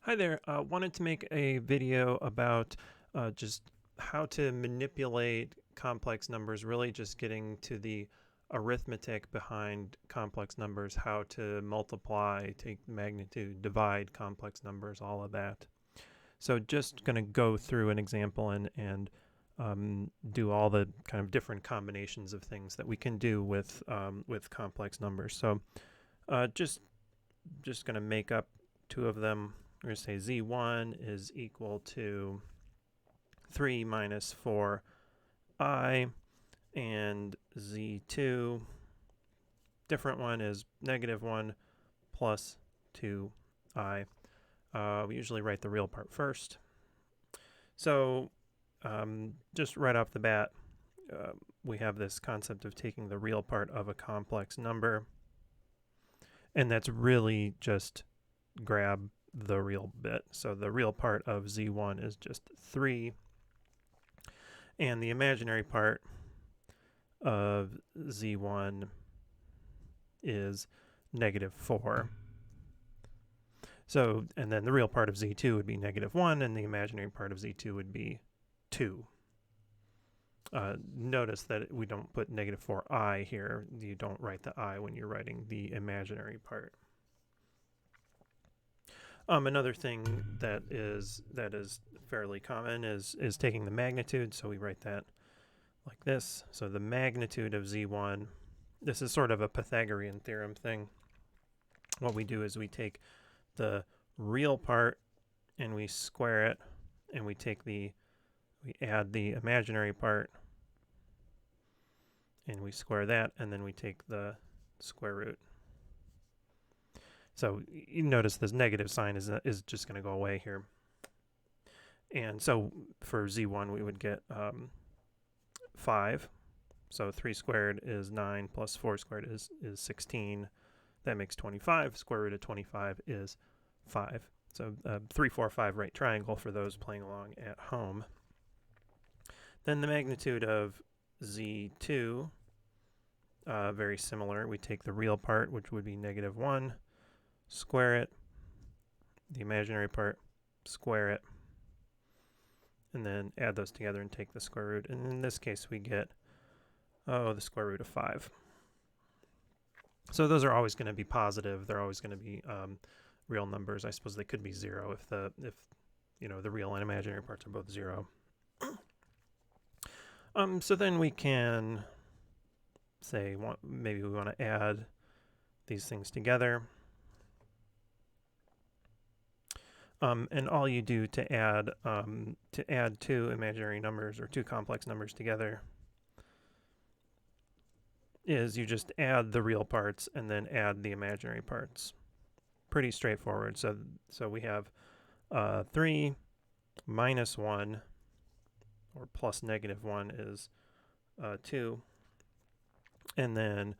Hi there. Wanted to make a video about just how to manipulate complex numbers, really just getting to the arithmetic behind complex numbers, how to multiply, take the magnitude, divide complex numbers, all of that. So just going to go through an example and do all the kind of different combinations of things that we can do with complex numbers. So just going to make up two of them. We're going to say z1 is equal to 3 minus 4i, and z2, different one, is negative 1 plus 2i. We usually write the real part first. So just right off the bat, we have this concept of taking the real part of a complex number, and that's really just grab the real bit. So the real part of z1 is just 3, and the imaginary part of z1 is negative 4. So, and then the real part of z2 would be negative 1, and the imaginary part of z2 would be 2. Notice that we don't put negative 4i here. You don't write the I when you're writing the imaginary part. Another thing that is fairly common is taking the magnitude. So we write that like this. So the magnitude of z1, this is sort of a Pythagorean theorem thing. What we do is we take the real part and we square it, and we add the imaginary part and we square that, and then we take the square root. So you notice this negative sign is just going to go away here. And so for z1 we would get 5. So 3 squared is 9 plus 4 squared is 16. That makes 25. Square root of 25 is 5. So 3, 4, 5 right triangle for those playing along at home. Then the magnitude of z2, very similar. We take the real part, which would be negative 1, square it, the imaginary part, square it, and then add those together and take the square root. And in this case we get the square root of 5. So those are always going to be positive. They're always going to be real numbers. I suppose they could be 0 if the real and imaginary parts are both 0. So then we can say maybe we want to add these things together. And all you do to add two imaginary numbers or two complex numbers together is you just add the real parts and then add the imaginary parts. Pretty straightforward. So we have 3 minus 1, or plus negative 1, is 2. And then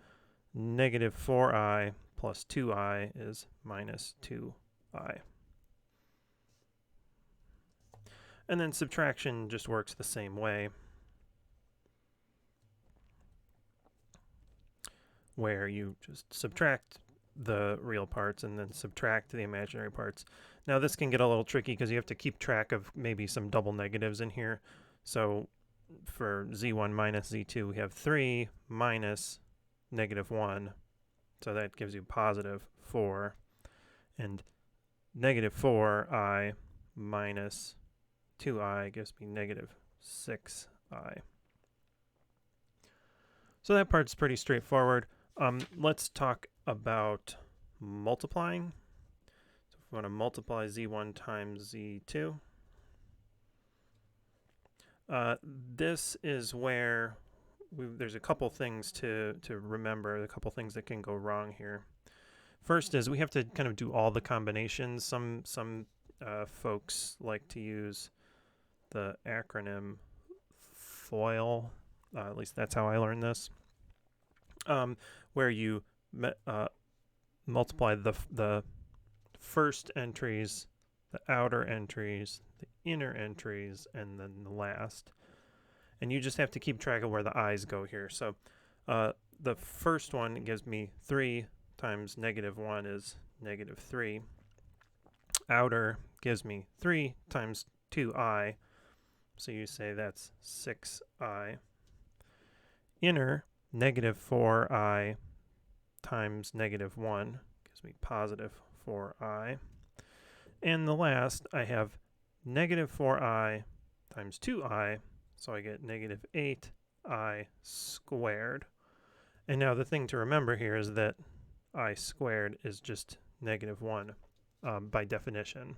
negative 4i plus 2i is minus 2i. And then subtraction just works the same way, where you just subtract the real parts and then subtract the imaginary parts. Now this can get a little tricky because you have to keep track of maybe some double negatives in here. So for z1 minus z2, we have 3 minus negative 1. So that gives you positive 4. And negative 4i minus 2i gives me negative 6i. So that part's pretty straightforward. Let's talk about multiplying. So if we want to multiply z1 times z2, this is where there's a couple things to remember, a couple things that can go wrong here. First is we have to kind of do all the combinations. Some folks like to use the acronym FOIL, at least that's how I learned this, where you multiply the first entries, the outer entries, the inner entries, and then the last. And you just have to keep track of where the i's go here. So the first one gives me 3 times negative 1 is negative 3. Outer gives me 3 times 2i. So you say that's 6i. Inner negative 4i times negative 1 gives me positive 4i. And the last, I have negative 4i times 2i, so I get negative 8i squared. And now the thing to remember here is that I squared is just negative 1 by definition.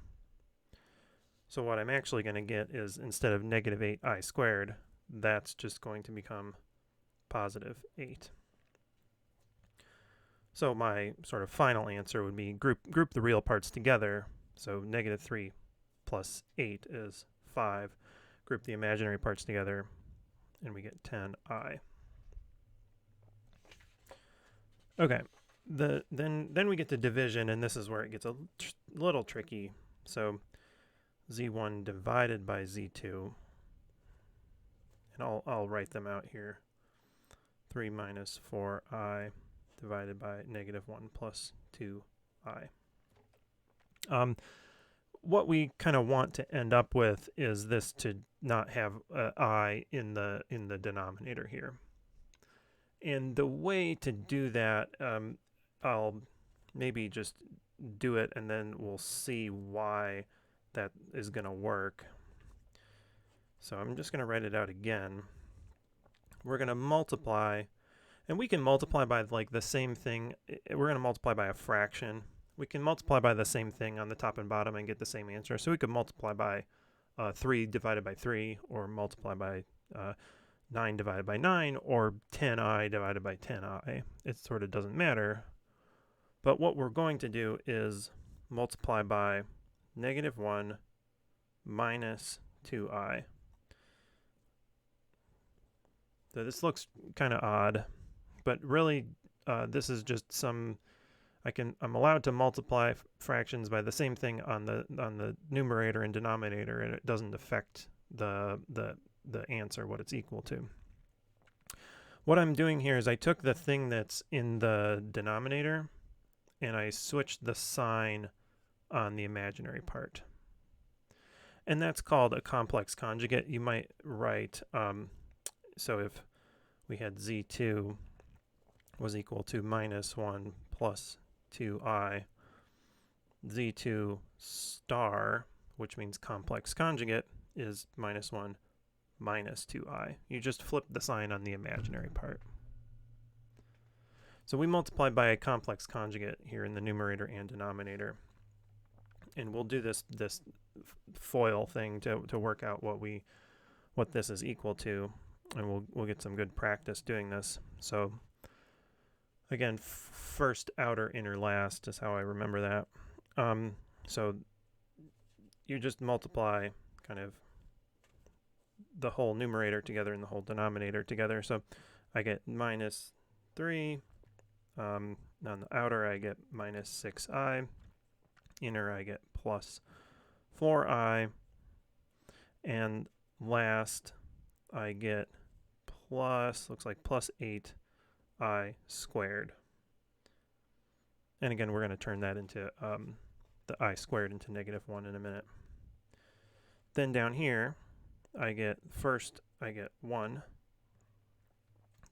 So what I'm actually going to get is, instead of negative 8i squared, that's just going to become positive 8. So my sort of final answer would be group the real parts together. So negative 3 plus 8 is 5. Group the imaginary parts together, and we get 10i. Okay, then we get to division, and this is where it gets a little tricky. So z1 divided by z2, and I'll write them out here. 3 minus 4i divided by negative 1 plus 2i. What we kind of want to end up with is this to not have I in the denominator here. And the way to do that, I'll maybe just do it and then we'll see why that is going to work. So I'm just going to write it out again. We're going to multiply, and we can multiply by like the same thing. We're going to multiply by a fraction. We can multiply by the same thing on the top and bottom and get the same answer. So we could multiply by 3 divided by 3, or multiply by 9 divided by 9, or 10i divided by 10i. It sort of doesn't matter. But what we're going to do is multiply by negative 1 minus 2i. So this looks kind of odd, but really this is just some... I'm allowed to multiply fractions by the same thing on the numerator and denominator, and it doesn't affect the answer, what it's equal to. What I'm doing here is I took the thing that's in the denominator and I switched the sign on the imaginary part. And that's called a complex conjugate. You might write, so if we had z2 was equal to minus 1 plus 2i, z2 star, which means complex conjugate, is minus 1 minus 2i. You just flip the sign on the imaginary part. So we multiply by a complex conjugate here in the numerator and denominator. And we'll do this FOIL thing to work out what this is equal to, and we'll get some good practice doing this. So again, first, outer, inner, last is how I remember that. So you just multiply kind of the whole numerator together and the whole denominator together. So I get minus 3. On the outer, I get minus 6i. Inner, I get plus 4i. And last, I get looks like plus 8i squared. And again, we're going to turn that into the I squared into negative 1 in a minute. Then down here, I get 1.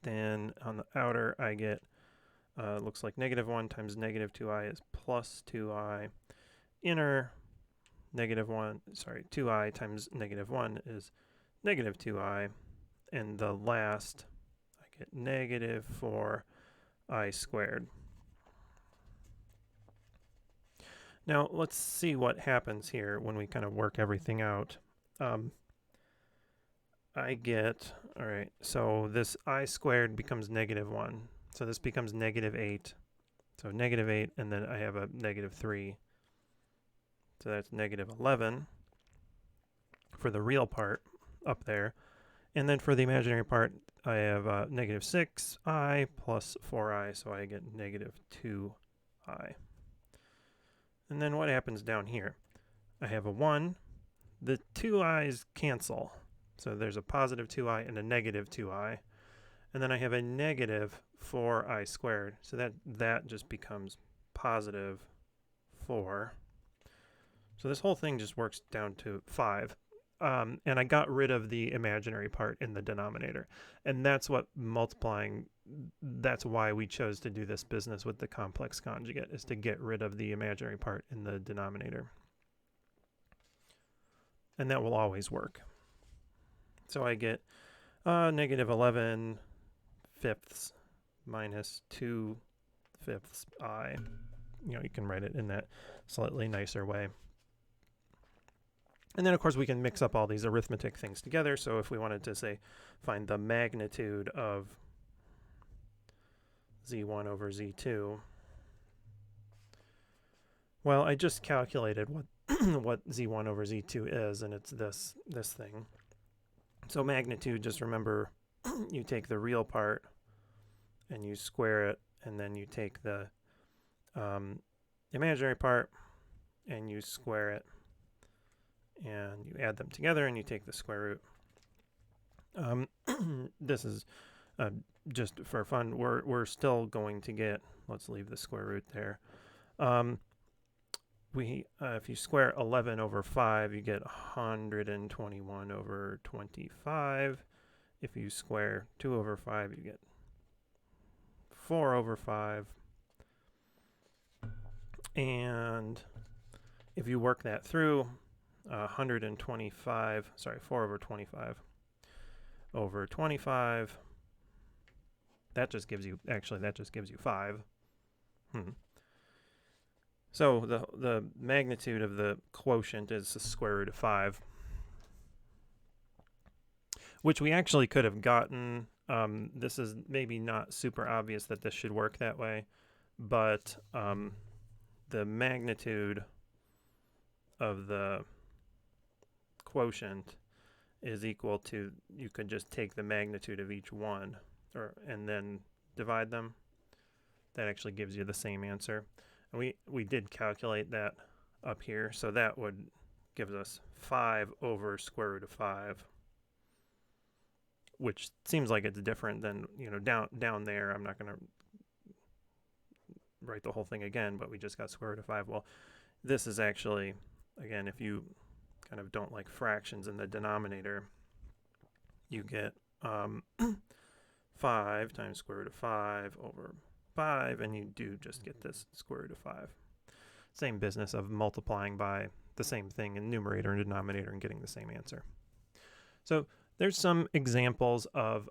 Then on the outer, I get, looks like negative 1 times negative 2i is plus 2i. Inner, 2i times negative 1 is negative 2i. And the last, I get negative 4i squared. Now let's see what happens here when we kind of work everything out. I get, all right, so this I squared becomes negative 1. So this becomes negative 8. So negative 8, and then I have a negative 3. So that's negative 11 for the real part up there. And then for the imaginary part, I have negative 6i plus 4i, so I get negative 2i. And then what happens down here? I have a 1. The 2i's cancel. So there's a positive 2i and a negative 2i. And then I have a negative 4i squared. So that just becomes positive 4. So this whole thing just works down to 5. And I got rid of the imaginary part in the denominator. And that's what multiplying, that's why we chose to do this business with the complex conjugate, is to get rid of the imaginary part in the denominator. And that will always work. So I get negative 11 fifths minus 2 fifths I. You know, you can write it in that slightly nicer way. And then, of course, we can mix up all these arithmetic things together. So if we wanted to, say, find the magnitude of z1 over z2, well, I just calculated what what z1 over z2 is, and it's this thing. So magnitude, just remember, you take the real part and you square it, and then you take the imaginary part and you square it, and you add them together and you take the square root. This is just for fun. We're still going to get, let's leave the square root there. If you square 11 over 5, you get 121 over 25. If you square 2 over 5, you get 4 over 5. And if you work that through, 4 over 25 over 25, that just gives you 5. So the magnitude of the quotient is the square root of 5, which we actually could have gotten. This is maybe not super obvious that this should work that way, but the magnitude of the quotient is equal to, you could just take the magnitude of each one and then divide them. That actually gives you the same answer. And we did calculate that up here, so that would give us 5 over square root of 5, which seems like it's different than, you know, down there. I'm not going to write the whole thing again, but we just got square root of 5. Well, this is actually, again, if you kind of don't like fractions in the denominator, you get 5 times square root of 5 over 5, and you do just get this square root of 5. Same business of multiplying by the same thing in numerator and denominator and getting the same answer. So there's some examples of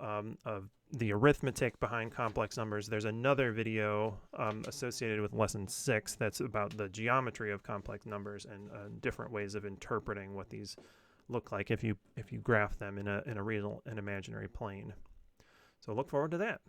the arithmetic behind complex numbers. There's another video associated with lesson 6 that's about the geometry of complex numbers and different ways of interpreting what these look like if you graph them in a real and imaginary plane. So look forward to that.